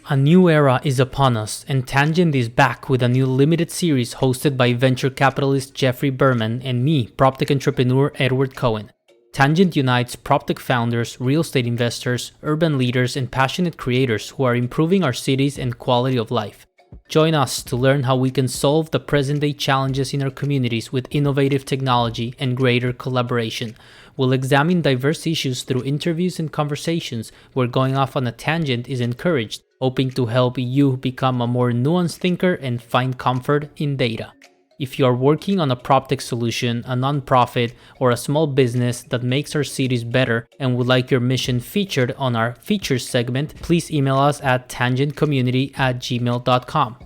A new era is upon us, and Tangent is back with a new limited series hosted by venture capitalist Jeffrey Berman and me, Proptech entrepreneur Edward Cohen. Tangent unites Proptech founders, real estate investors, urban leaders, and passionate creators who are improving our cities and quality of life. Join us to learn how we can solve the present-day challenges in our communities with innovative technology and greater collaboration. We'll examine diverse issues through interviews and conversations where going off on a tangent is encouraged, hoping to help you become a more nuanced thinker and find comfort in data. If you are working on a PropTech solution, a nonprofit, or a small business that makes our cities better and would like your mission featured on our features segment, please email us at tangentcommunity@gmail.com.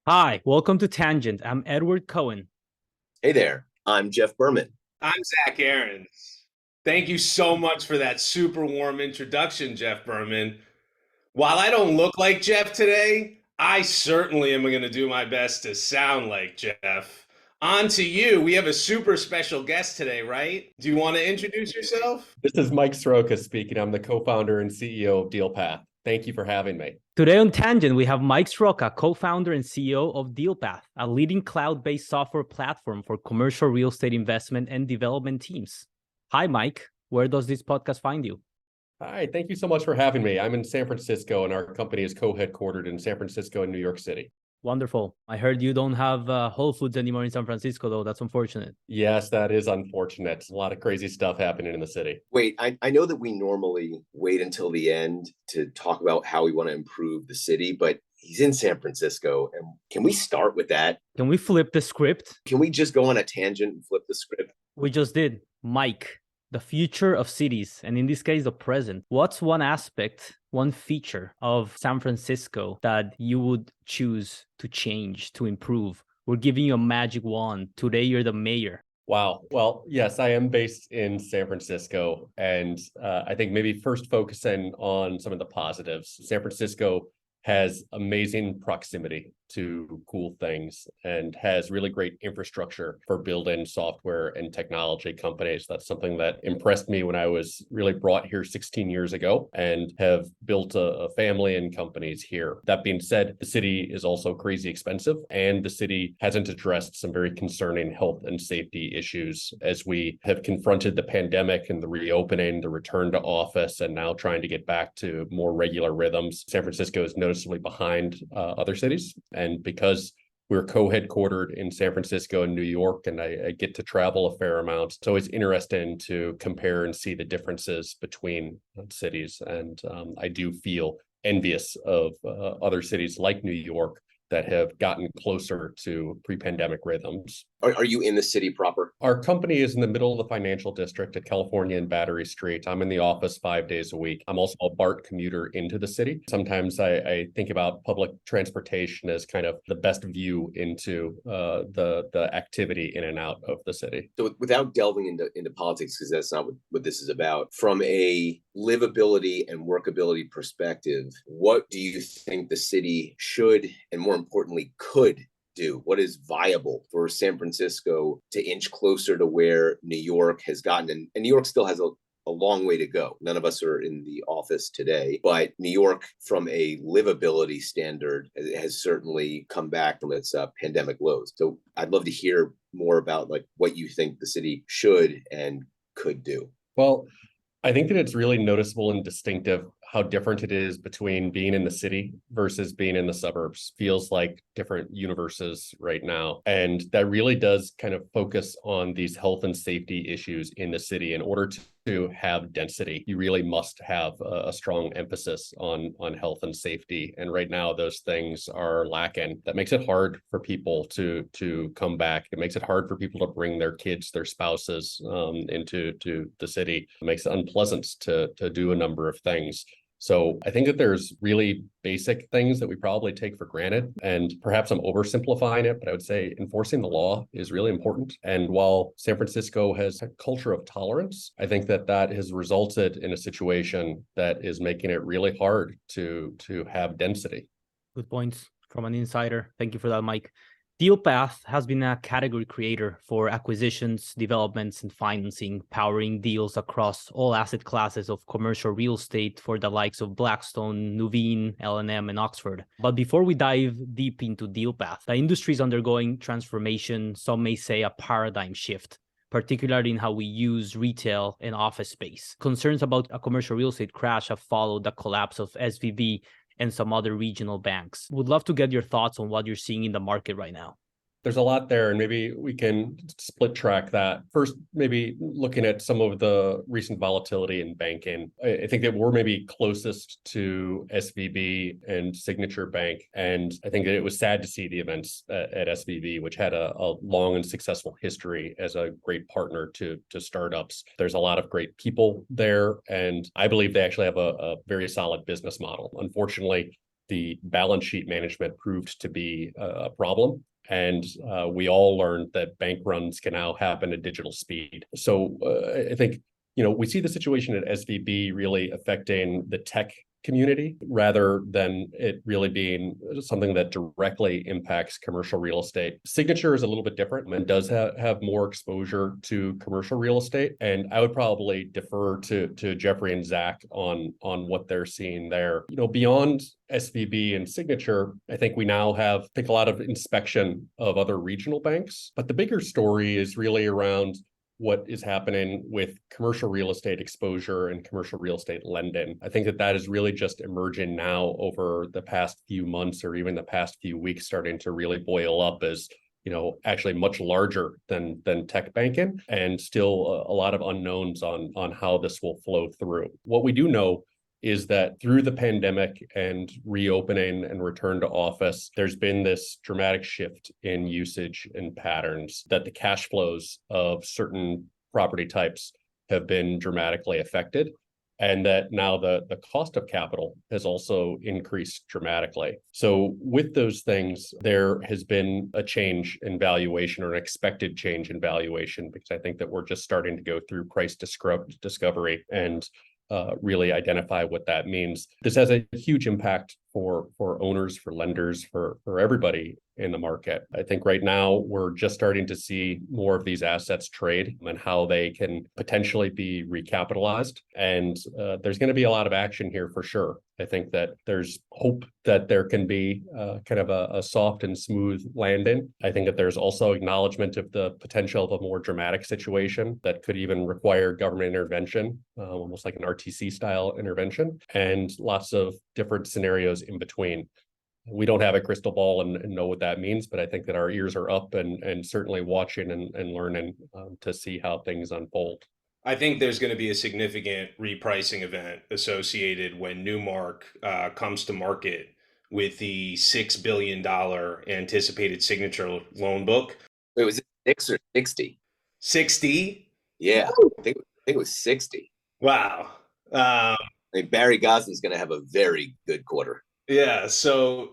Hi, welcome to Tangent. I'm Edward Cohen. Hey there, I'm Jeff Berman. I'm Zach Aarons. Thank you so much for that super warm introduction, Jeff Berman. While I don't look like Jeff today, I certainly am going to do my best to sound like Jeff. On to you. We have a super special guest today, right? Do you want to introduce yourself? This is Mike Sroka speaking. I'm the co-founder and CEO of Dealpath. Thank you for having me. Today on Tangent, we have Mike Sroka, co-founder and CEO of Dealpath, a leading cloud-based software platform for commercial real estate investment and development teams. Hi, Mike. Where does this podcast find you? Hi, thank you so much for having me. I'm in San Francisco, and our company is co-headquartered in San Francisco and New York City. Wonderful. I heard you don't have Whole Foods anymore in San Francisco, though. That's unfortunate. Yes, that is unfortunate. A lot of crazy stuff happening in the city. Wait, I know that we normally wait until the end to talk about how we want to improve the city, but he's in San Francisco. And can we start with that? Can we flip the script? Can we just go on a tangent and flip the script? We just did. Mike, the future of cities, and in this case, the present. What's one aspect, one feature of San Francisco that you would choose to change, to improve? We're giving you a magic wand. Today, you're the mayor. Wow. Well, yes, I am based in San Francisco. And I think maybe first focusing on some of the positives. San Francisco has amazing proximity to cool things and has really great infrastructure for building software and technology companies. That's something that impressed me when I was really brought here 16 years ago and have built a family and companies here. That being said, the city is also crazy expensive, and the city hasn't addressed some very concerning health and safety issues as we have confronted the pandemic and the reopening, the return to office, and now trying to get back to more regular rhythms. San Francisco is noticeably behind other cities. And because we're co-headquartered in San Francisco and New York, and I get to travel a fair amount, it's always interesting to compare and see the differences between cities. And I do feel envious of other cities like New York that have gotten closer to pre-pandemic rhythms. Are you in the city proper? Our company is in the middle of the financial district at California and Battery Street. I'm in the office 5 days a week. I'm also a BART commuter into the city. Sometimes I think about public transportation as kind of the best view into the activity in and out of the city. So without delving into politics, because that's not what this is about, from a livability and workability perspective, what do you think the city should, and more importantly, could do? What is viable for San Francisco to inch closer to where New York has gotten? And New York still has a long way to go. None of us are in the office today, but New York, from a livability standard, has certainly come back from its pandemic lows. So I'd love to hear more about like what you think the city should and could do. Well, I think that it's really noticeable and distinctive how different it is between being in the city versus being in the suburbs. Feels like different universes right now. And that really does kind of focus on these health and safety issues in the city. In order to have density, you really must have a strong emphasis on health and safety. And right now, those things are lacking. That makes it hard for people to come back. It makes it hard for people to bring their kids, their spouses into the city. It makes it unpleasant to do a number of things. So I think that there's really basic things that we probably take for granted, and perhaps I'm oversimplifying it, but I would say enforcing the law is really important. And while San Francisco has a culture of tolerance, I think that has resulted in a situation that is making it really hard to have density. Good points from an insider. Thank you for that, Mike. Dealpath has been a category creator for acquisitions, developments, and financing, powering deals across all asset classes of commercial real estate for the likes of Blackstone, Nuveen, L+M, and Oxford. But before we dive deep into Dealpath, the industry is undergoing transformation, some may say a paradigm shift, particularly in how we use retail and office space. Concerns about a commercial real estate crash have followed the collapse of SVB and some other regional banks. Would love to get your thoughts on what you're seeing in the market right now. There's a lot there, and maybe we can split track that. First, maybe looking at some of the recent volatility in banking. I think that we're maybe closest to SVB and Signature Bank, and I think that it was sad to see the events at SVB, which had a long and successful history as a great partner to startups. There's a lot of great people there, and I believe they actually have a very solid business model. Unfortunately, the balance sheet management proved to be a problem. And we all learned that bank runs can now happen at digital speed. So I think, we see the situation at SVB really affecting the tech community rather than it really being something that directly impacts commercial real estate. Signature is a little bit different and does have more exposure to commercial real estate. And I would probably defer to Jeffrey and Zach on what they're seeing there. Beyond SVB and Signature, I think we now have a lot of inspection of other regional banks. But the bigger story is really around what is happening with commercial real estate exposure and commercial real estate lending. I think that is really just emerging now over the past few months or even the past few weeks, starting to really boil up as actually much larger than tech banking, and still a lot of unknowns on how this will flow through. What we do know is that through the pandemic and reopening and return to office, there's been this dramatic shift in usage and patterns, that the cash flows of certain property types have been dramatically affected, and that now the cost of capital has also increased dramatically. So with those things, there has been a change in valuation, or an expected change in valuation, because I think that we're just starting to go through price discovery and really identify what that means. This has a huge impact for owners, for lenders, for everybody in the market. I think right now we're just starting to see more of these assets trade and how they can potentially be recapitalized. And there's going to be a lot of action here for sure. I think that there's hope that there can be kind of a soft and smooth landing. I think that there's also acknowledgement of the potential of a more dramatic situation that could even require government intervention, almost like an RTC style intervention, and lots of different scenarios in between. We don't have a crystal ball and know what that means, but I think that our ears are up and certainly watching and learning to see how things unfold. I think there's going to be a significant repricing event associated when Newmark comes to market with the $6 billion anticipated Signature loan book. Wait, was it 6 or 60? 60? Yeah, I think it was 60. Wow. Barry Goslin's going to have a very good quarter. Yeah, so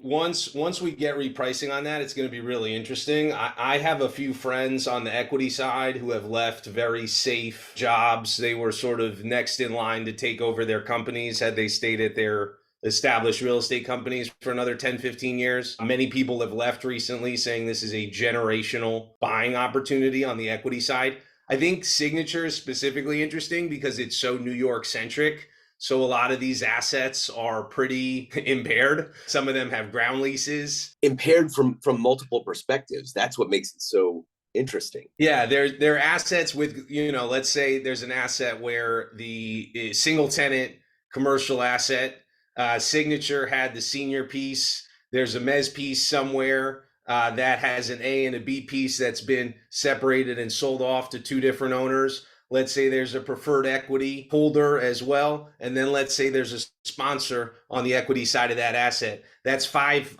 once we get repricing on that, it's going to be really interesting. I have a few friends on the equity side who have left very safe jobs. They were sort of next in line to take over their companies had they stayed at their established real estate companies for another 10, 15 years. Many people have left recently saying this is a generational buying opportunity on the equity side. I think Signature is specifically interesting because it's so New York centric. So a lot of these assets are pretty impaired. Some of them have ground leases. Impaired from multiple perspectives. That's what makes it so interesting. Yeah, they're assets with, let's say there's an asset where the single tenant commercial asset, Signature had the senior piece. There's a mezz piece somewhere that has an A and a B piece that's been separated and sold off to two different owners. Let's say there's a preferred equity holder as well. And then let's say there's a sponsor on the equity side of that asset. That's five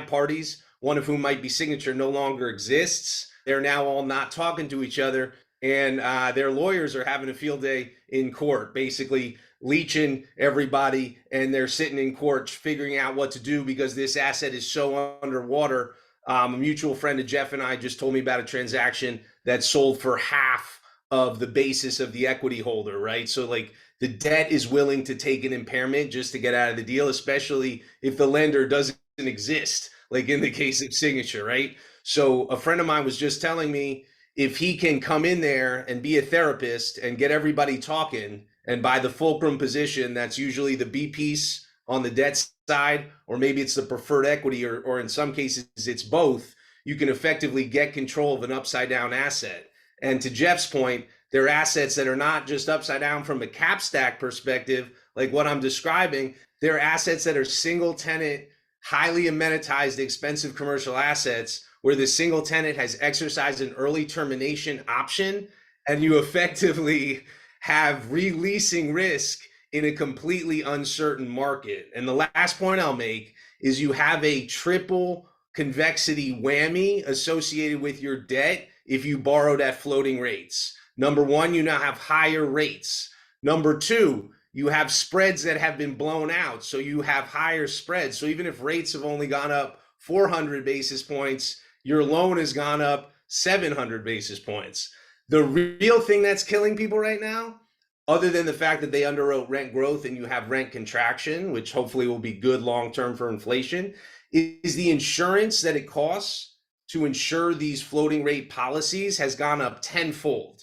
parties, one of whom might be Signature, no longer exists. They're now all not talking to each other. And their lawyers are having a field day in court, basically leeching everybody. And they're sitting in court figuring out what to do because this asset is so underwater. A mutual friend of Jeff and I just told me about a transaction that sold for half of the basis of the equity holder, right? So like the debt is willing to take an impairment just to get out of the deal, especially if the lender doesn't exist. like in the case of Signature, right? So a friend of mine was just telling me if he can come in there and be a therapist and get everybody talking, and by the fulcrum position, that's usually the B piece on the debt side, or maybe it's the preferred equity, or in some cases it's both, you can effectively get control of an upside down asset. And to Jeff's point, they're assets that are not just upside down from a cap stack perspective, like what I'm describing. They're assets that are single tenant, highly amenitized, expensive commercial assets where the single tenant has exercised an early termination option, and you effectively have releasing risk in a completely uncertain market. And the last point I'll make is you have a triple convexity whammy associated with your debt if you borrowed at floating rates. Number one, you now have higher rates. Number two, you have spreads that have been blown out, so you have higher spreads. So even if rates have only gone up 400 basis points, your loan has gone up 700 basis points. The real thing that's killing people right now, other than the fact that they underwrote rent growth and you have rent contraction, which hopefully will be good long-term for inflation, is the insurance that it costs to insure these floating rate policies has gone up tenfold.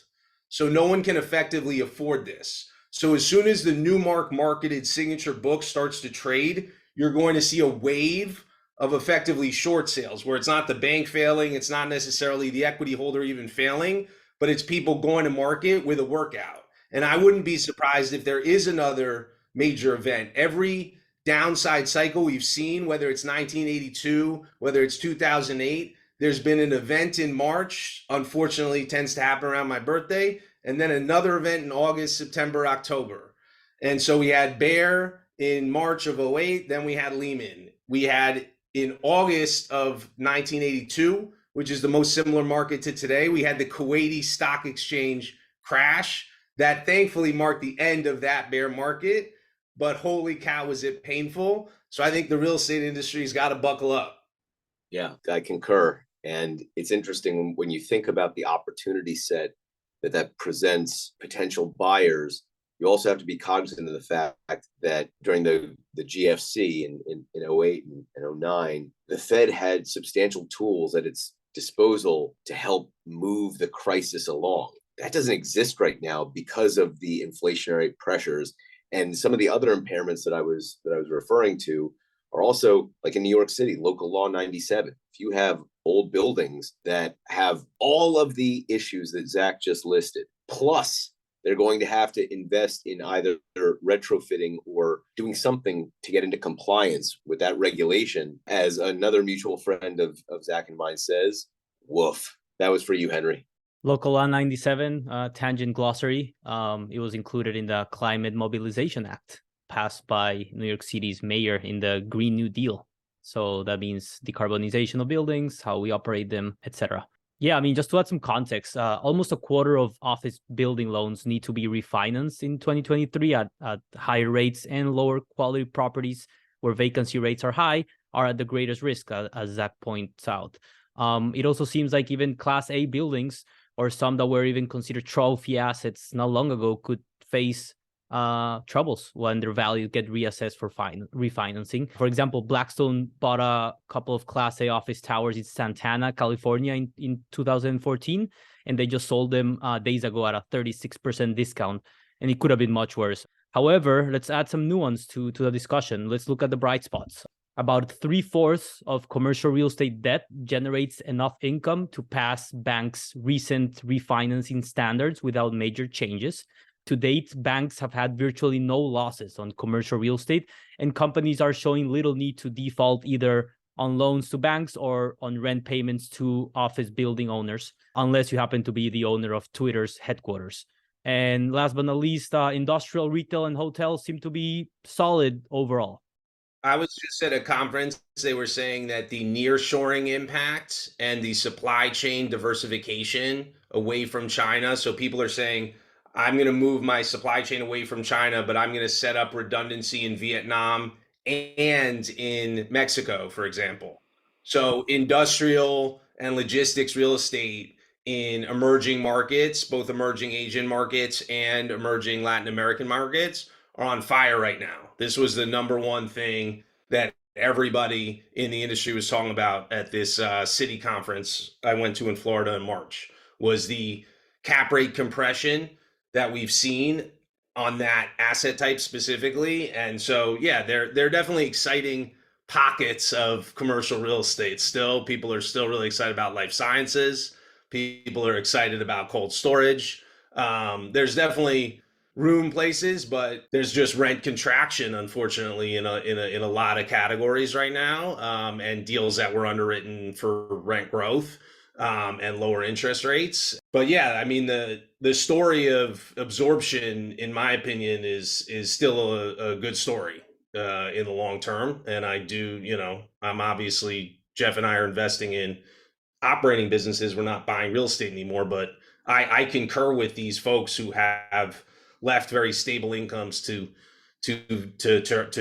So no one can effectively afford this. So as soon as the Newmark marketed Signature book starts to trade, you're going to see a wave of effectively short sales where it's not the bank failing, it's not necessarily the equity holder even failing, but it's people going to market with a workout. And I wouldn't be surprised if there is another major event. Every downside cycle we've seen, whether it's 1982, whether it's 2008, there's been an event in March, unfortunately tends to happen around my birthday, and then another event in August, September, October. And so we had Bear in March of 08, then we had Lehman. We had in August of 1982, which is the most similar market to today, we had the Kuwaiti Stock Exchange crash that thankfully marked the end of that bear market, but holy cow, was it painful. So I think the real estate industry's got to buckle up. Yeah, I concur. And it's interesting when you think about the opportunity set that presents potential buyers. You also have to be cognizant of the fact that during the GFC in 08 and 09, the Fed had substantial tools at its disposal to help move the crisis along. That doesn't exist right now because of the inflationary pressures. And some of the other impairments that I was referring to are also, like in New York City, local law 97. If you have old buildings that have all of the issues that Zach just listed, plus they're going to have to invest in either retrofitting or doing something to get into compliance with that regulation, as another mutual friend of Zach and mine says, woof. That was for you, Henry. Local Law 97, tangent glossary. It was included in the Climate Mobilization Act, passed by New York City's mayor in the Green New Deal. So that means decarbonization of buildings, how we operate them, etc. Yeah, I mean, just to add some context, almost a quarter of office building loans need to be refinanced in 2023 at higher rates, and lower quality properties where vacancy rates are high are at the greatest risk, as Zach points out. It also seems like even Class A buildings, or some that were even considered trophy assets not long ago, could face troubles when their value get reassessed for refinancing. For example, Blackstone bought a couple of Class A office towers in Santana, California in 2014, and they just sold them days ago at a 36% discount, and it could have been much worse. However, let's add some nuance to the discussion. Let's look at the bright spots. About 3/4 of commercial real estate debt generates enough income to pass banks' recent refinancing standards without major changes. To date, banks have had virtually no losses on commercial real estate, and companies are showing little need to default either on loans to banks or on rent payments to office building owners, unless you happen to be the owner of Twitter's headquarters. And last but not least, industrial, retail, and hotels seem to be solid overall. I was just at a conference. They were saying that the nearshoring impact and the supply chain diversification away from China. So people are saying, I'm going to move my supply chain away from China, but I'm going to set up redundancy in Vietnam and in Mexico, for example. So industrial and logistics real estate in emerging markets, both emerging Asian markets and emerging Latin American markets, are on fire right now. This was the number one thing that everybody in the industry was talking about at this city conference I went to in Florida in March was the cap rate compression that we've seen on that asset type specifically. And so, yeah, they're definitely exciting pockets of commercial real estate. Still, people are still really excited about life sciences. People are excited about cold storage. There's definitely room places, but there's just rent contraction, unfortunately, in a lot of categories right now, and deals that were underwritten for rent growth and lower interest rates. But yeah, I mean the story of absorption, in my opinion, is still a good story in the long term. And I do, I'm obviously Jeff and I are investing in operating businesses. We're not buying real estate anymore, but I concur with these folks who have left very stable incomes to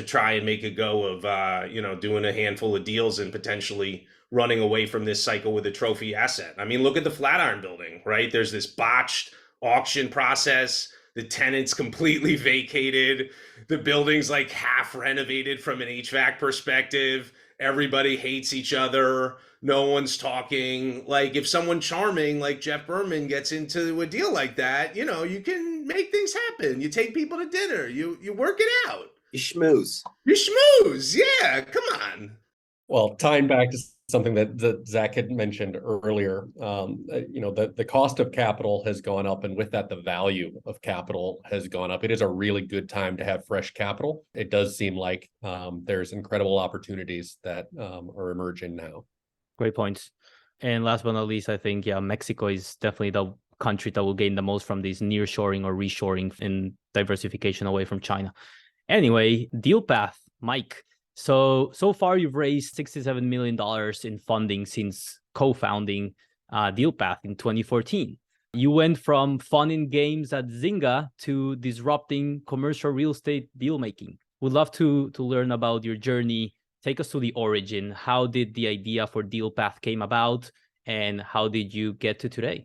try and make a go of doing a handful of deals and potentially running away from this cycle with a trophy asset. I mean, look at the Flatiron building, right? There's this botched auction process. The tenants completely vacated. The building's like half renovated from an HVAC perspective. Everybody hates each other. No one's talking. Like, if someone charming like Jeff Berman gets into a deal like that, you can make things happen. You take people to dinner. You work it out. You schmooze. You schmooze. Yeah, come on. Well, tying back to something that Zach had mentioned earlier, the cost of capital has gone up, and with that, the value of capital has gone up. It is a really good time to have fresh capital. It does seem like there's incredible opportunities that are emerging now. Great points. And last but not least, I think, Mexico is definitely the country that will gain the most from this nearshoring or reshoring and diversification away from China. Anyway, Dealpath, Mike. So far you've raised $67 million in funding since co-founding Dealpath in 2014. You went from fun in games at Zynga to disrupting commercial real estate deal making. Would love to learn about your journey. Take us to the origin. How did the idea for Dealpath came about, and how did you get to today?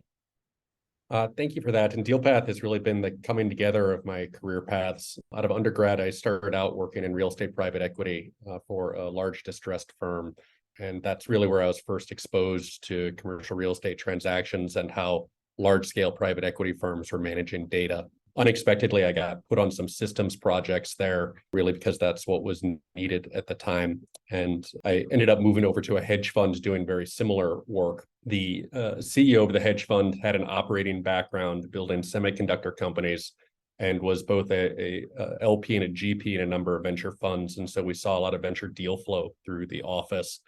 Thank you for that. And Dealpath has really been the coming together of my career paths. Out of undergrad, I started out working in real estate private equity for a large distressed firm. And that's really where I was first exposed to commercial real estate transactions and how large-scale private equity firms were managing data. Unexpectedly, I got put on some systems projects there, really because that's what was needed at the time. And I ended up moving over to a hedge fund doing very similar work. The CEO of the hedge fund had an operating background building semiconductor companies and was both a LP and a GP in a number of venture funds. And so we saw a lot of venture deal flow through the office.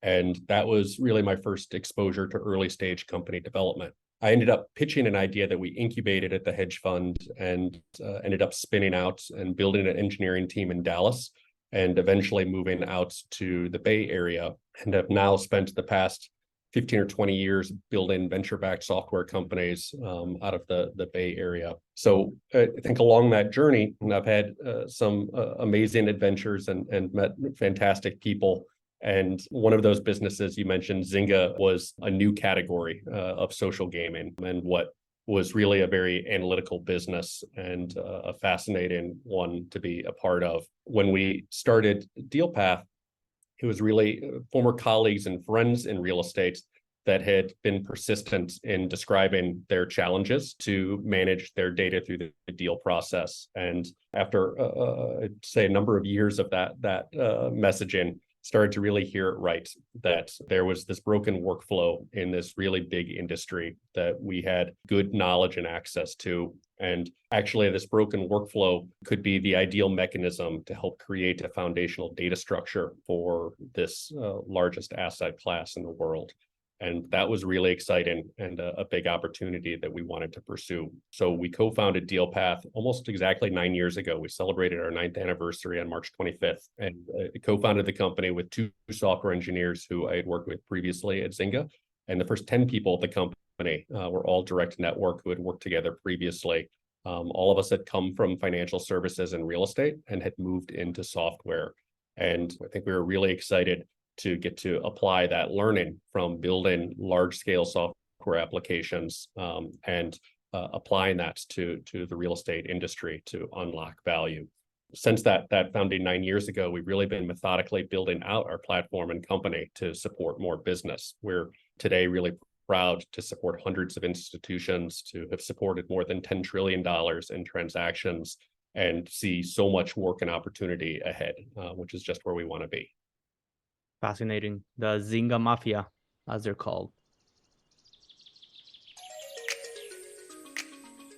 And that was really my first exposure to early stage company development. I ended up pitching an idea that we incubated at the hedge fund and ended up spinning out and building an engineering team in Dallas and eventually moving out to the Bay Area, and have now spent the past 15 or 20 years building venture-backed software companies out of the Bay Area. So I think along that journey, I've had some amazing adventures and met fantastic people. And one of those businesses you mentioned, Zynga, was a new category of social gaming, and what was really a very analytical business and a fascinating one to be a part of. When we started Dealpath, it was really former colleagues and friends in real estate that had been persistent in describing their challenges to manage their data through the deal process. And after, I'd say, a number of years of that messaging, started to really hear it right, that there was this broken workflow in this really big industry that we had good knowledge and access to. And actually, this broken workflow could be the ideal mechanism to help create a foundational data structure for this largest asset class in the world. And that was really exciting and a big opportunity that we wanted to pursue. So we co-founded Dealpath almost exactly 9 years ago. We celebrated our 9th anniversary on March 25th, and co-founded the company with 2 software engineers who I had worked with previously at Zynga. And the first 10 people at the company were all direct network who had worked together previously. All of us had come from financial services and real estate and had moved into software. And I think we were really excited to get to apply that learning from building large-scale software applications and applying that to the real estate industry to unlock value. Since that founding 9 years ago, we've really been methodically building out our platform and company to support more business. We're today really proud to support hundreds of institutions, to have supported more than $10 trillion in transactions, and see so much work and opportunity ahead, which is just where we want to be. Fascinating. The Zynga Mafia, as they're called.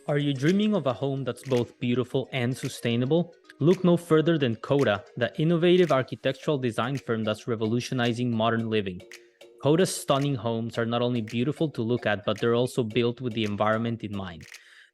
Are you dreaming of a home that's both beautiful and sustainable? Look no further than KODA, the innovative architectural design firm that's revolutionizing modern living. KODA's stunning homes are not only beautiful to look at, but they're also built with the environment in mind.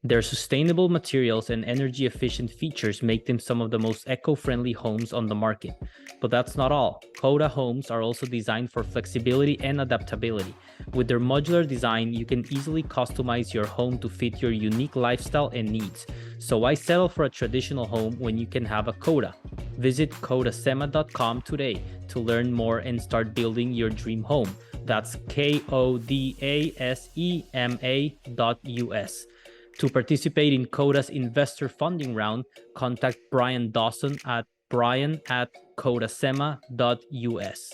Their sustainable materials and energy-efficient features make them some of the most eco-friendly homes on the market. But that's not all. KODA homes are also designed for flexibility and adaptability. With their modular design, you can easily customize your home to fit your unique lifestyle and needs. So why settle for a traditional home when you can have a KODA? Visit kodasema.com today to learn more and start building your dream home. That's KODASEMA.us. To participate in KODA's investor funding round, contact Brian Dawson at brian@kodasema.us.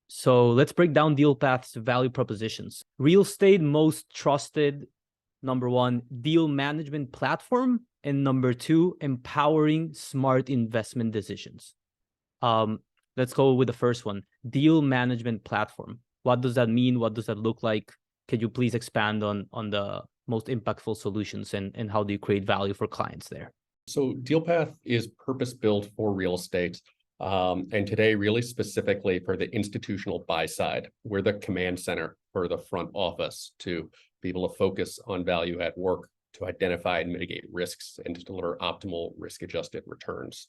So let's break down Dealpath's value propositions. Real estate most trusted, number one, deal management platform, and number two, empowering smart investment decisions. Let's go with the first one, deal management platform. What does that mean? What does that look like? Could you please expand on the most impactful solutions and how do you create value for clients there? So Dealpath is purpose-built for real estate, and today really specifically for the institutional buy side. We're the command center for the front office to be able to focus on value at work, to identify and mitigate risks, and to deliver optimal risk-adjusted returns.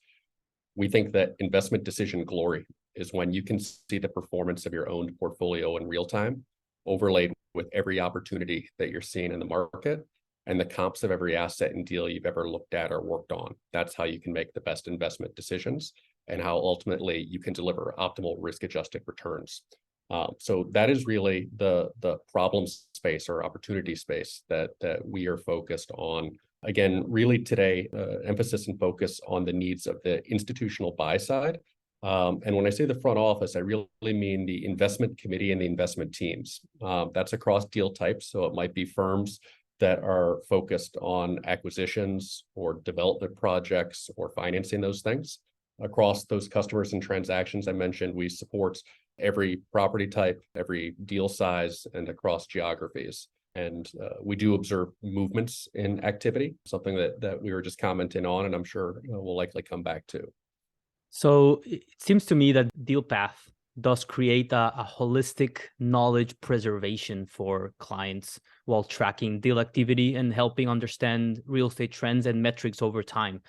We think that investment decision glory is when you can see the performance of your own portfolio in real time, overlaid with every opportunity that you're seeing in the market and the comps of every asset and deal you've ever looked at or worked on. That's how you can make the best investment decisions and how ultimately you can deliver optimal risk-adjusted returns. So that is really the problem space or opportunity space that we are focused on. Again, really today, emphasis and focus on the needs of the institutional buy side. And when I say the front office, I really mean the investment committee and the investment teams. That's across deal types. So it might be firms that are focused on acquisitions or development projects or financing those things. Across those customers and transactions I mentioned, we support every property type, every deal size, and across geographies. And we do observe movements in activity, something that we were just commenting on, and I'm sure we'll likely come back to. So it seems to me that Dealpath does create a holistic knowledge preservation for clients while tracking deal activity and helping understand real estate trends and metrics over time.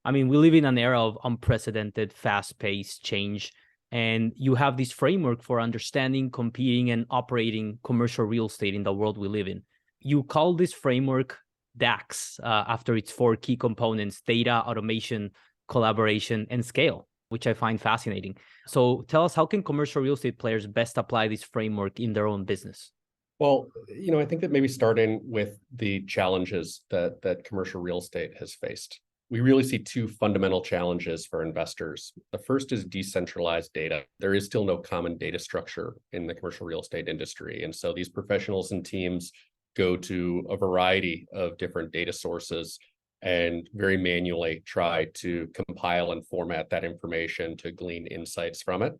I mean, we live in an era of unprecedented, fast-paced change, and you have this framework for understanding, competing, and operating commercial real estate in the world we live in. You call this framework DAX after its four key components: data, automation, collaboration, and scale, which I find fascinating. So tell us, how can commercial real estate players best apply this framework in their own business? Well, I think that maybe starting with the challenges that commercial real estate has faced. We really see two fundamental challenges for investors. The first is decentralized data. There is still no common data structure in the commercial real estate industry. And so these professionals and teams go to a variety of different data sources and very manually try to compile and format that information to glean insights from it.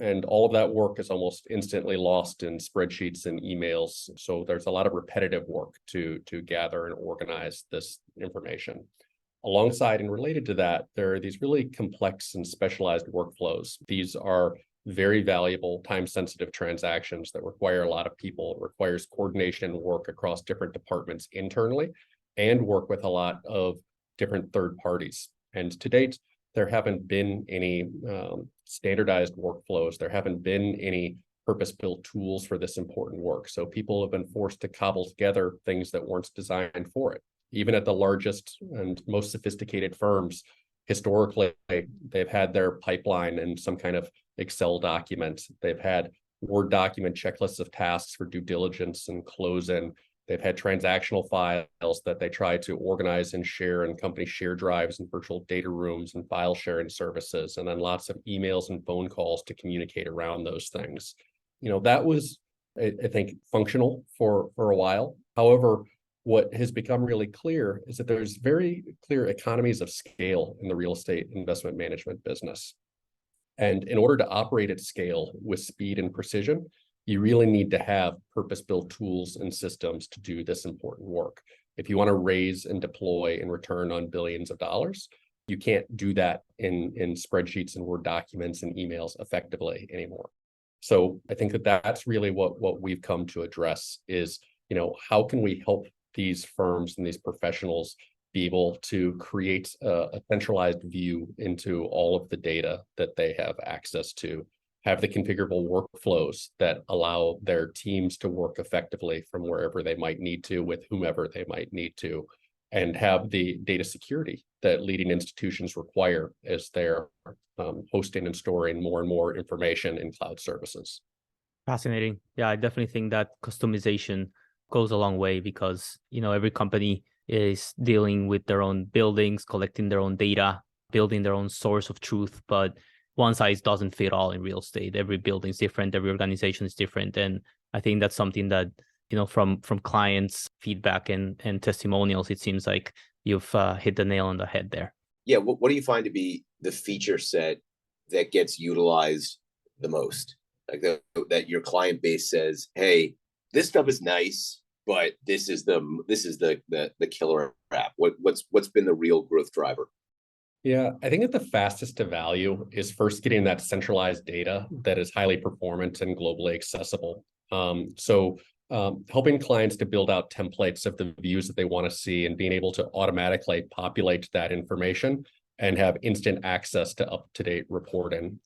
And all of that work is almost instantly lost in spreadsheets and emails. So there's a lot of repetitive work to gather and organize this information. Alongside and related to that, there are these really complex and specialized workflows. These are very valuable, time-sensitive transactions that require a lot of people. It requires coordination and work across different departments internally and work with a lot of different third parties. And to date, there haven't been any standardized workflows. There haven't been any purpose-built tools for this important work. So people have been forced to cobble together things that weren't designed for it. Even at the largest and most sophisticated firms, historically, they've had their pipeline in some kind of Excel document. They've had Word document checklists of tasks for due diligence and close-in. They've had transactional files that they try to organize and share in company share drives and virtual data rooms and file sharing services, and then lots of emails and phone calls to communicate around those things. That was, I think, functional for a while. However, what has become really clear is that there's very clear economies of scale in the real estate investment management business. And in order to operate at scale with speed and precision, you really need to have purpose-built tools and systems to do this important work. If you want to raise and deploy and return on billions of dollars, you can't do that in spreadsheets and Word documents and emails effectively anymore. So I think that that's really what we've come to address is, how can we help these firms and these professionals be able to create a centralized view into all of the data that they have access to, have the configurable workflows that allow their teams to work effectively from wherever they might need to with whomever they might need to, and have the data security that leading institutions require as they're hosting and storing more and more information in cloud services. Fascinating. Yeah, I definitely think that customization goes a long way because, every company is dealing with their own buildings, collecting their own data, building their own source of truth, but one size doesn't fit all in real estate. Every building is different, every organization is different. And I think that's something that, from clients' feedback and testimonials, it seems like you've hit the nail on the head there. Yeah, what do you find to be the feature set that gets utilized the most? Like that your client base says, hey, this stuff is nice, but this is the killer app. What's been the real growth driver? Yeah, I think that the fastest to value is first getting that centralized data that is highly performant and globally accessible. Helping clients to build out templates of the views that they want to see and being able to automatically populate that information and have instant access to up-to-date reporting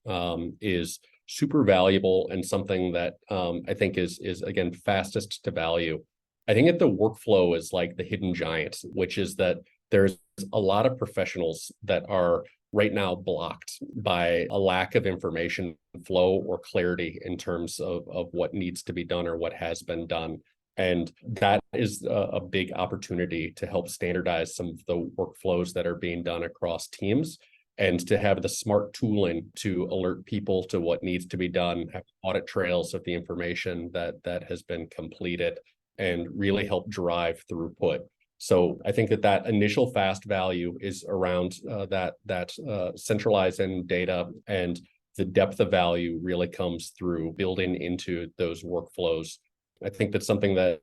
is super valuable and something that I think is again fastest to value. I think that the workflow is like the hidden giant, which is that there's a lot of professionals that are right now blocked by a lack of information flow or clarity in terms of what needs to be done or what has been done. And that is a big opportunity to help standardize some of the workflows that are being done across teams and to have the smart tooling to alert people to what needs to be done, have audit trails of the information that has been completed, and really help drive throughput. So I think that initial fast value is around that centralizing data, and the depth of value really comes through building into those workflows. I think that's something that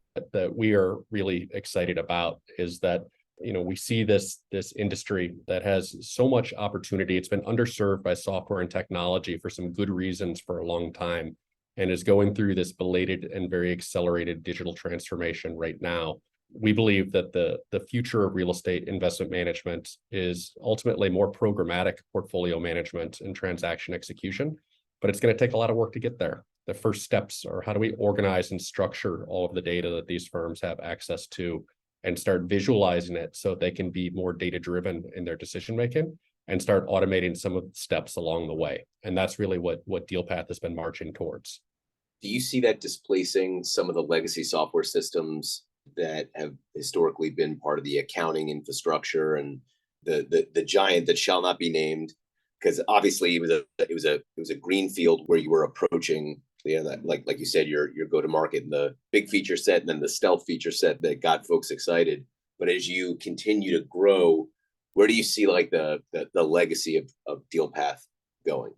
we are really excited about is that we see this industry that has so much opportunity. It's been underserved by software and technology for some good reasons for a long time, and is going through this belated and very accelerated digital transformation right now. We believe that the future of real estate investment management is ultimately more programmatic portfolio management and transaction execution, but it's going to take a lot of work to get there. The first steps are how do we organize and structure all of the data that these firms have access to and start visualizing it so they can be more data-driven in their decision-making and start automating some of the steps along the way. And that's really what Dealpath has been marching towards. Do you see that displacing some of the legacy software systems that have historically been part of the accounting infrastructure and the giant that shall not be named? Because obviously it was a green field where you were approaching, like you said, your go-to-market and the big feature set and then the stealth feature set that got folks excited. But as you continue to grow, where do you see like the legacy of Dealpath going?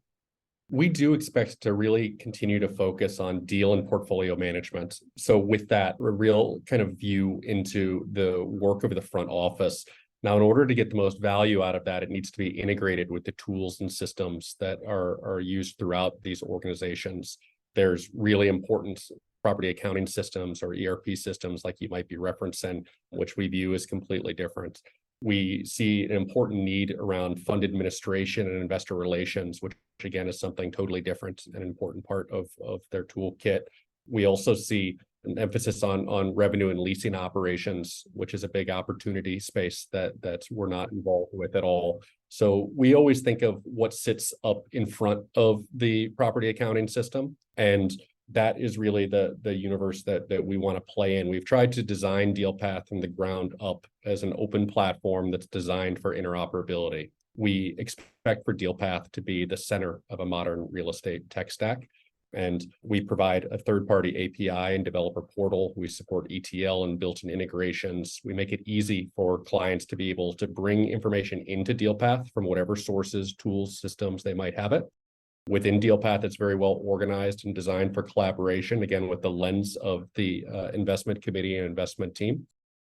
We do expect to really continue to focus on deal and portfolio management. So with that, a real kind of view into the work of the front office. Now, in order to get the most value out of that, it needs to be integrated with the tools and systems that are used throughout these organizations. There's really important property accounting systems or ERP systems like you might be referencing, which we view as completely different. We see an important need around fund administration and investor relations, which again is something totally different and an important part of their toolkit. We also see an emphasis on revenue and leasing operations, which is a big opportunity space that we're not involved with at all. So we always think of what sits up in front of the property accounting system and that is really the universe that we want to play in. We've tried to design Dealpath from the ground up as an open platform that's designed for interoperability. We expect for Dealpath to be the center of a modern real estate tech stack. And we provide a third-party API and developer portal. We support ETL and built-in integrations. We make it easy for clients to be able to bring information into Dealpath from whatever sources, tools, systems they might have it. Within Dealpath, it's very well organized and designed for collaboration, again, with the lens of the investment committee and investment team.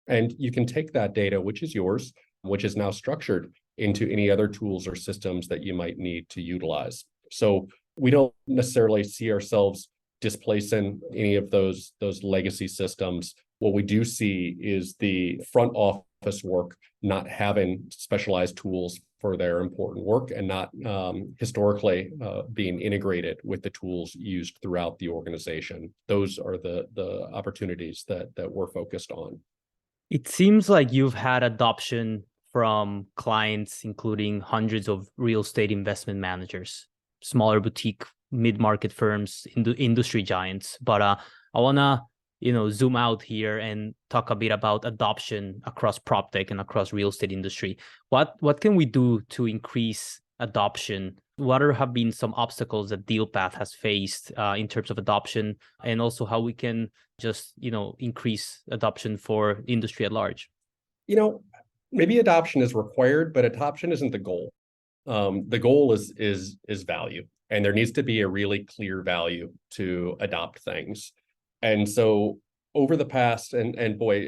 And you can take that data, which is yours, which is now structured into any other tools or systems that you might need to utilize. So we don't necessarily see ourselves displacing any of those legacy systems. What we do see is the front office work not having specialized tools for their important work and not historically being integrated with the tools used throughout the organization. Those are the opportunities that we're focused on. It seems like you've had adoption from clients, including hundreds of real estate investment managers, smaller boutique mid-market firms, industry giants. But I want to zoom out here and talk a bit about adoption across Proptech and across real estate industry. What can we do to increase adoption? What have been some obstacles that Dealpath has faced in terms of adoption, and also how we can just increase adoption for industry at large? Maybe adoption is required, but adoption isn't the goal. The goal is value, and there needs to be a really clear value to adopt things. And so over the past, and boy,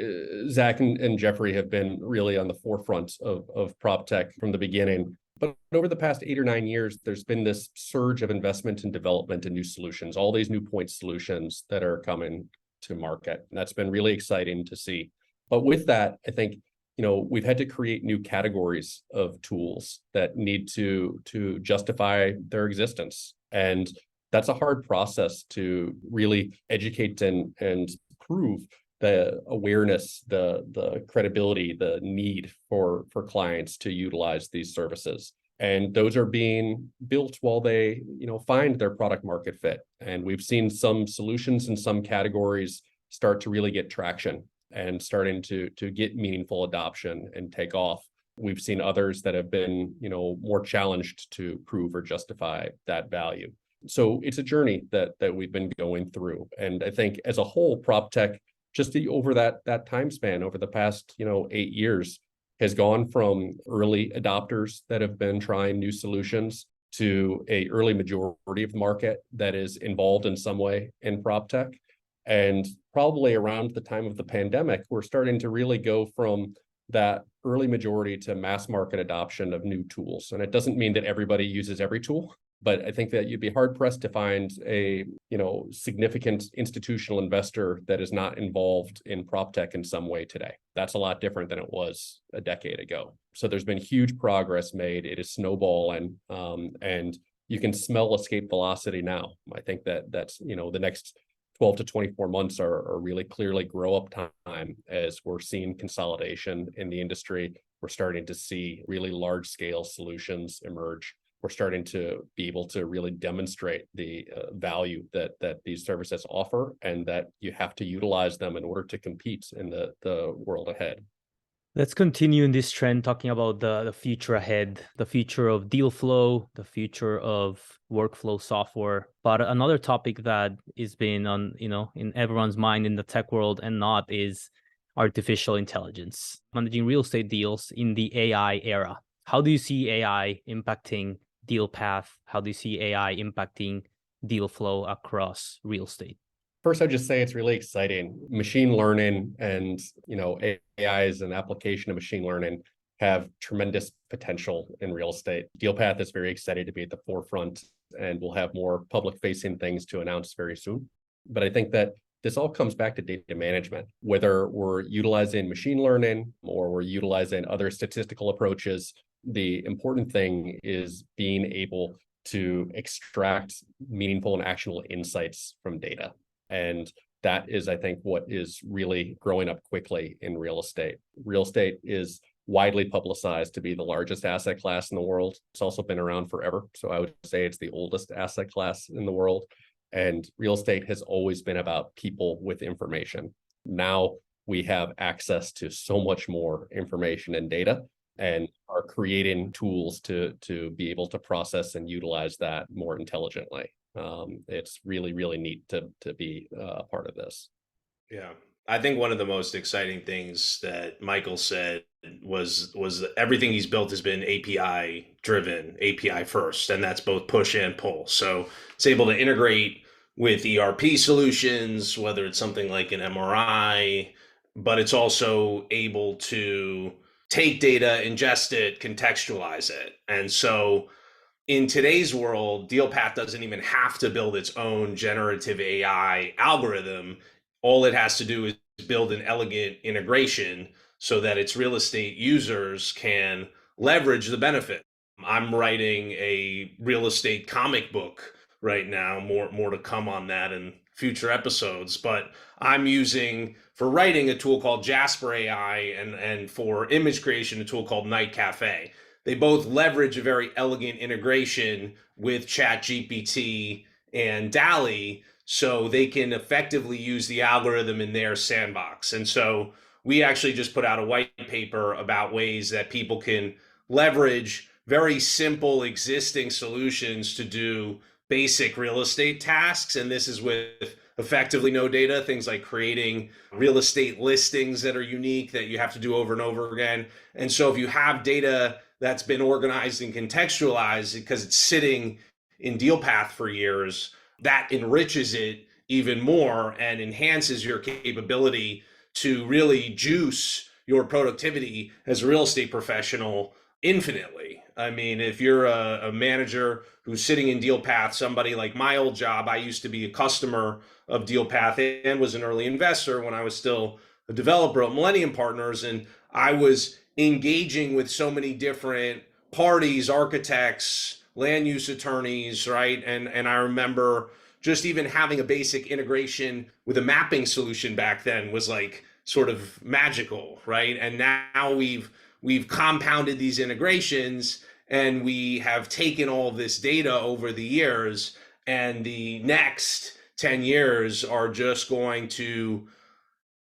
Zach and Jeffrey have been really on the forefront of Proptech from the beginning. But over the past 8 or 9 years, there's been this surge of investment and development and new solutions, all these new point solutions that are coming to market. And that's been really exciting to see. But with that, I think we've had to create new categories of tools that need to justify their existence. And that's a hard process to really educate and prove the awareness, the credibility, the need for clients to utilize these services. And those are being built while they, find their product market fit. And we've seen some solutions in some categories start to really get traction and starting to get meaningful adoption and take off. We've seen others that have been, more challenged to prove or justify that value. So it's a journey that we've been going through. And I think as a whole, Proptech, just over that time span, over the past, 8 years, has gone from early adopters that have been trying new solutions to a early majority of the market that is involved in some way in Proptech. And probably around the time of the pandemic, we're starting to really go from that early majority to mass market adoption of new tools. And it doesn't mean that everybody uses every tool, but I think that you'd be hard pressed to find a, significant institutional investor that is not involved in Proptech in some way today. That's a lot different than it was a decade ago. So there's been huge progress made. It is snowballing, and you can smell escape velocity now. I think that's, the next 12 to 24 months are really clearly grow up time as we're seeing consolidation in the industry. We're starting to see really large scale solutions emerge. We're starting to be able to really demonstrate the value that these services offer, and that you have to utilize them in order to compete in the world ahead. Let's continue in this trend, talking about the future ahead, the future of deal flow, the future of workflow software. But another topic that is been on, in everyone's mind in the tech world and not, is artificial intelligence, managing real estate deals in the AI era. How do you see AI impacting Dealpath? How do you see AI impacting deal flow across real estate? First, I'd just say it's really exciting. Machine learning and, AI as an application of machine learning have tremendous potential in real estate. Dealpath is very excited to be at the forefront, and we'll have more public-facing things to announce very soon. But I think that this all comes back to data management. Whether we're utilizing machine learning or we're utilizing other statistical approaches, the important thing is being able to extract meaningful and actionable insights from data. And that is, I think, what is really growing up quickly in real estate. Real estate is widely publicized to be the largest asset class in the world. It's also been around forever. So I would say it's the oldest asset class in the world. And real estate has always been about people with information. Now we have access to so much more information and data, and are creating tools to be able to process and utilize that more intelligently. It's really, really neat to be a part of this. Yeah. I think one of the most exciting things that Michael said was that everything he's built has been API driven, API first, and that's both push and pull. So it's able to integrate with ERP solutions, whether it's something like an MRI, but it's also able to take data, ingest it, contextualize it. And so in today's world, Dealpath doesn't even have to build its own generative AI algorithm. All it has to do is build an elegant integration so that its real estate users can leverage the benefit. I'm writing a real estate comic book right now, more to come on that in future episodes, but I'm using for writing a tool called Jasper AI and for image creation a tool called Night Cafe. They both leverage a very elegant integration with ChatGPT and DALL-E so they can effectively use the algorithm in their sandbox. And so we actually just put out a white paper about ways that people can leverage very simple existing solutions to do basic real estate tasks. And this is with effectively no data, things like creating real estate listings that are unique that you have to do over and over again. And so if you have data that's been organized and contextualized because it's sitting in Dealpath for years, that enriches it even more and enhances your capability to really juice your productivity as a real estate professional infinitely. I mean, if you're a manager who's sitting in Dealpath, somebody like my old job, I used to be a customer of Dealpath and was an early investor when I was still a developer at Millennium Partners. And I was engaging with so many different parties, architects, land use attorneys, right? And I remember just even having a basic integration with a mapping solution back then was like sort of magical, right? And now we've compounded these integrations and we have taken all this data over the years, and the next 10 years are just going to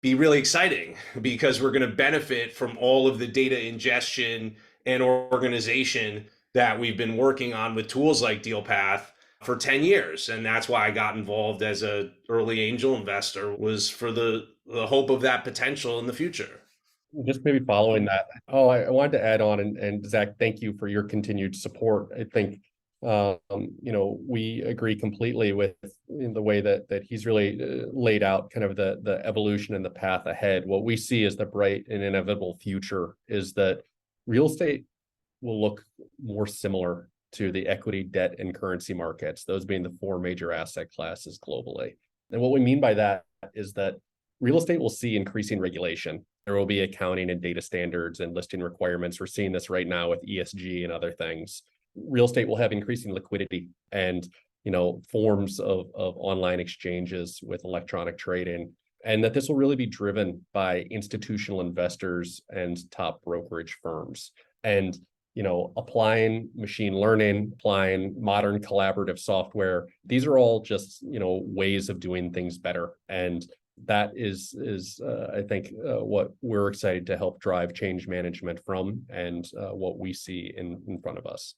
be really exciting because we're going to benefit from all of the data ingestion and organization that we've been working on with tools like Dealpath for 10 years. And that's why I got involved as a early angel investor, was for the hope of that potential in the future. Just maybe following that. Oh, I wanted to add on, and Zach, thank you for your continued support. I think, we agree completely with the way that he's really laid out kind of the evolution and the path ahead. What we see as the bright and inevitable future is that real estate will look more similar to the equity, debt, and currency markets, those being the four major asset classes globally. And what we mean by that is that real estate will see increasing regulation. There will be accounting and data standards and listing requirements. We're seeing this right now with ESG and other things. Real estate will have increasing liquidity and forms of online exchanges with electronic trading, and that this will really be driven by institutional investors and top brokerage firms. And applying machine learning, applying modern collaborative software, these are all just ways of doing things better. And that is I think what we're excited to help drive change management from, and what we see in front of us.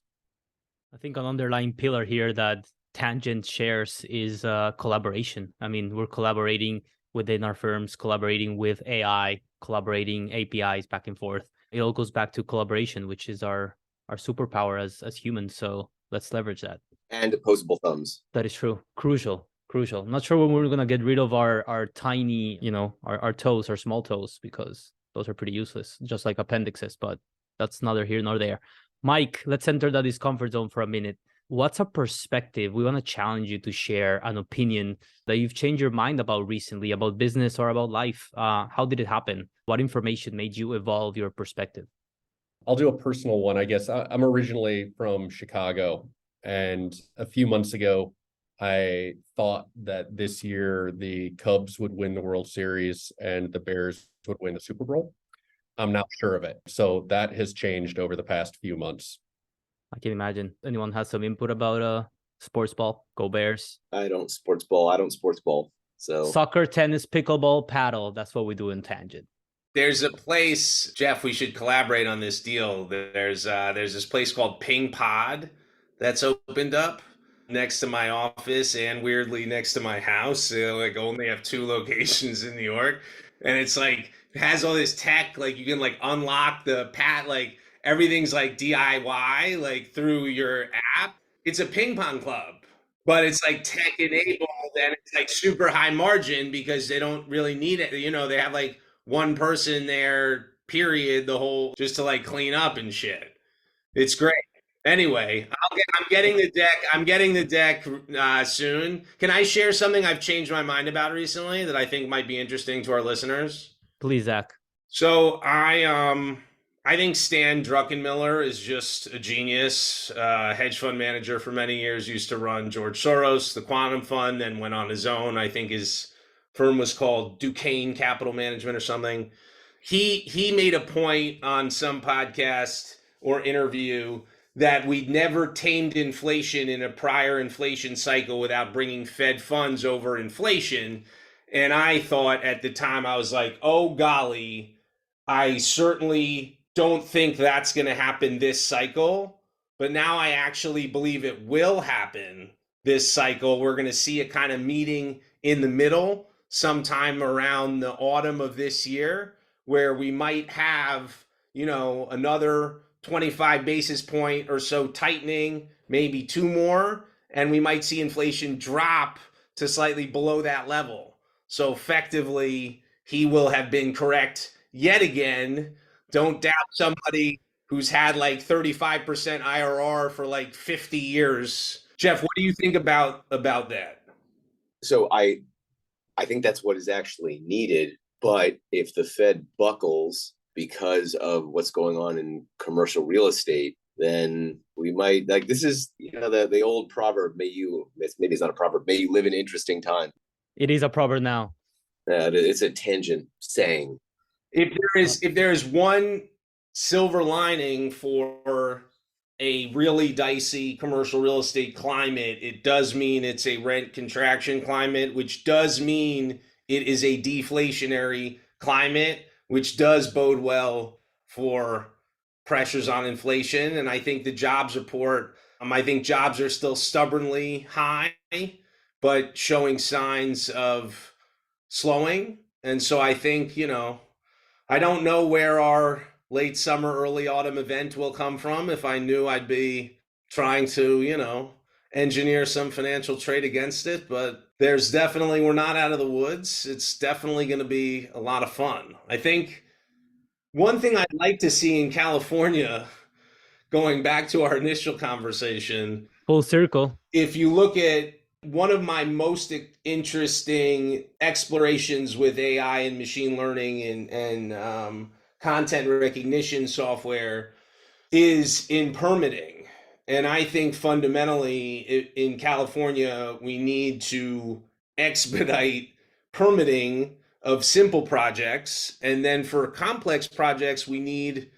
I think an underlying pillar here that Tangent shares is collaboration. I mean, we're collaborating within our firms, collaborating with AI, collaborating APIs back and forth. It all goes back to collaboration, which is our superpower as humans. So let's leverage that. And opposable thumbs. That is true. Crucial. I'm not sure when we're going to get rid of our tiny, our toes, our small toes, because those are pretty useless, just like appendixes, but that's neither here nor there. Mike, let's enter the discomfort zone for a minute. What's a perspective? We want to challenge you to share an opinion that you've changed your mind about recently, about business or about life. How did it happen? What information made you evolve your perspective? I'll do a personal one, I guess. I'm originally from Chicago, and a few months ago, I thought that this year the Cubs would win the World Series and the Bears would win the Super Bowl. I'm not sure of it. So that has changed over the past few months. I can imagine. Anyone has some input about Sports ball, go Bears. I don't sports ball. So Soccer, tennis, pickleball, paddle. That's what we do in Tangent. There's a place, Jeff, we should collaborate on this deal. There's this place called Ping Pod that's opened up next to my office and weirdly next to my house. Like only have 2 locations in New York. And it's like it has all this tech, like you can like unlock the pad, like everything's like DIY, like through your app. It's a ping pong club, but it's like tech enabled and it's like super high margin because they don't really need it. You know, they have like one person there, period, the whole just to like clean up and shit. It's great. Anyway, I'm getting the deck. I'm getting the deck soon. Can I share something I've changed my mind about recently that I think might be interesting to our listeners? Please, Zach. So I think Stan Druckenmiller is just a genius. Hedge fund manager for many years, used to run George Soros, the Quantum Fund, then went on his own. I think his firm was called Duquesne Capital Management or something. He made a point on some podcast or interview that we'd never tamed inflation in a prior inflation cycle without bringing Fed funds over inflation. And I thought at the time, I was like, oh, golly, I certainly don't think that's going to happen this cycle. But now I actually believe it will happen this cycle. We're going to see a kind of meeting in the middle sometime around the autumn of this year where we might have, you know, another 25 basis point or so tightening, maybe 2 more, and we might see inflation drop to slightly below that level. So effectively, he will have been correct yet again. Don't doubt somebody who's had like 35% IRR for like 50 years. Jeff, what do you think about that? So I think that's what is actually needed. But if the Fed buckles because of what's going on in commercial real estate, then we might, like, this is, you know, the old proverb, maybe it's not a proverb, may you live in interesting time. It is a proverb now. It's a tangent saying. If there is one silver lining for a really dicey commercial real estate climate, it does mean it's a rent contraction climate, which does mean it is a deflationary climate, which does bode well for pressures on inflation. And I think the jobs report, I think jobs are still stubbornly high, but showing signs of slowing. And so I think, you know, I don't know where our late summer, early autumn event will come from. If I knew, I'd be trying to, you know, engineer some financial trade against it, but there's definitely, we're not out of the woods. It's definitely going to be a lot of fun. I think one thing I'd like to see in California, going back to our initial conversation, Full circle. if you look at one of my most interesting explorations with AI and machine learning and content recognition software is in permitting. And I think fundamentally in California, we need to expedite permitting of simple projects. And then for complex projects, we need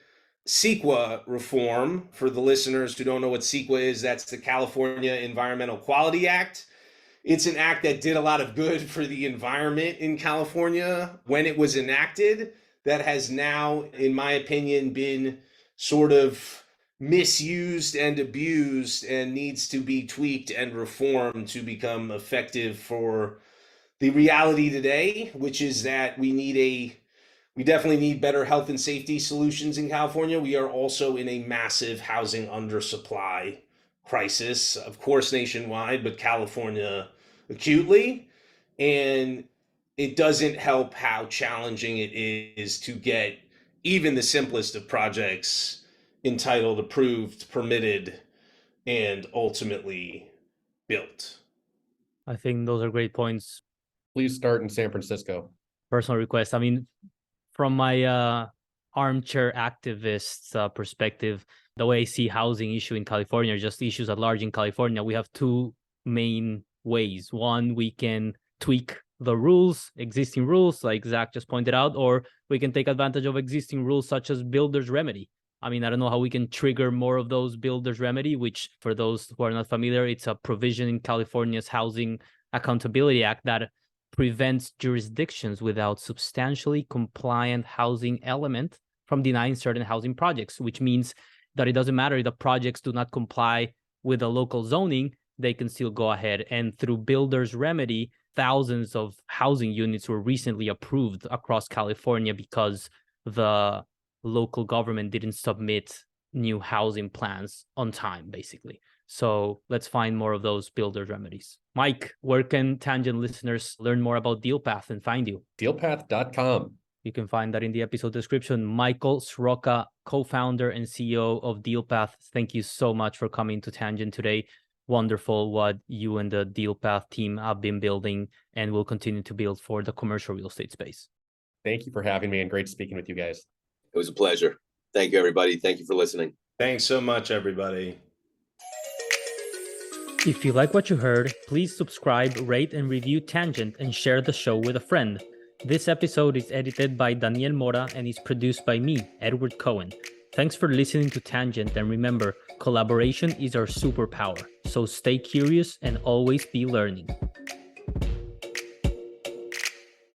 CEQA reform. For the listeners who don't know what CEQA is, that's the California Environmental Quality Act. It's an act that did a lot of good for the environment in California when it was enacted, that has now, in my opinion, been sort of misused and abused and needs to be tweaked and reformed to become effective for the reality today, which is that we definitely need better health and safety solutions in California. We are also in a massive housing undersupply crisis, of course, nationwide, but California acutely. And it doesn't help how challenging it is to get even the simplest of projects entitled, approved, permitted, and ultimately built. I think those are great points. Please start in San Francisco. Personal request. I mean, from my armchair activist perspective, the way I see housing issue in California, just issues at large in California, we have 2 main ways. One, we can tweak the rules, existing rules, like Zach just pointed out, or we can take advantage of existing rules such as builder's remedy. I mean, I don't know how we can trigger more of those builder's remedy, which for those who are not familiar, it's a provision in California's Housing Accountability Act that prevents jurisdictions without substantially compliant housing element from denying certain housing projects, which means that it doesn't matter if the projects do not comply with the local zoning, they can still go ahead. And through builder's remedy, thousands of housing units were recently approved across California because the local government didn't submit new housing plans on time, basically. So let's find more of those builder's remedies. Mike, where can Tangent listeners learn more about Dealpath and find you? Dealpath.com. You can find that in the episode description. Michael Sroka, co-founder and CEO of Dealpath, thank you so much for coming to Tangent today. Wonderful what you and the Dealpath team have been building and will continue to build for the commercial real estate space. Thank you for having me and great speaking with you guys. It was a pleasure. Thank you, everybody. Thank you for listening. Thanks so much, everybody. If you like what you heard, please subscribe, rate, and review Tangent and share the show with a friend. This episode is edited by Daniel Mora and is produced by me, Edward Cohen. Thanks for listening to Tangent, and remember, collaboration is our superpower. So stay curious and always be learning.